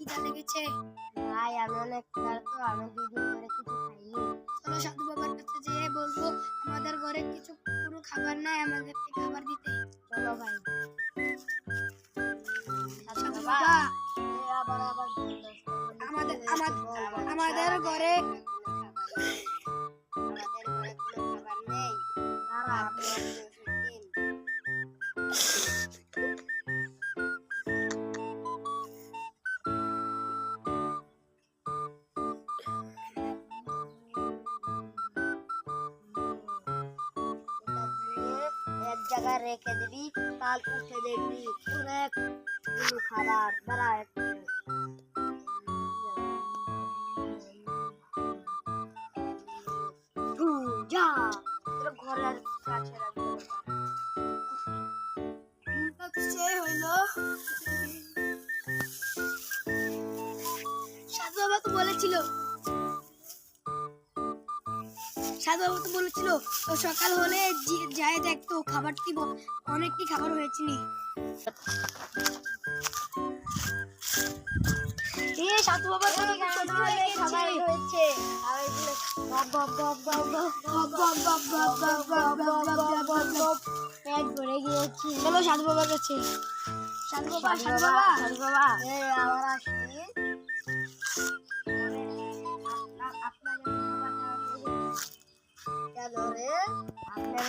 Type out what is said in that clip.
খিদা লেগেছে। ভাই আমি অনেক ক্ষুধার্ত, আমি 2 দিন ধরে কিছু খাইনি। চলো সাধু বাবার কাছে যেয়ে বলবো আমাদের ঘরে কিছু কোনো খাবার নাই, আমাদেরকে খাবার দিতে। চলো ভাই। সাধু বাবা, বাবা, আবার আবার আমাদের আমাদের ঘরে কোনো খাবার নেই। তারা আপনি ওষুধ দিন। এক জায়গায় রেখে দিবি, কাল উঠে দেখবি অনেক খাবার। দাঁড়া একটু। যা তোর ঘরের কাছে রাখবি। সে হইলো সাধু বাবা তো বলেছিল ও সকাল হলে যায় দেখতো খাবারটি অনেকটি খাবার হয়েছে নি। সাধু বাবা তো খাবার হয়েছে। আর এগুলো পেট ভরে গিয়েছি। চলো সাধু বাবার কাছে। সাধু বাবা, সাধু বাবা, সাধু বাবা, আবার আসি। আপনার কেন রে? আপনার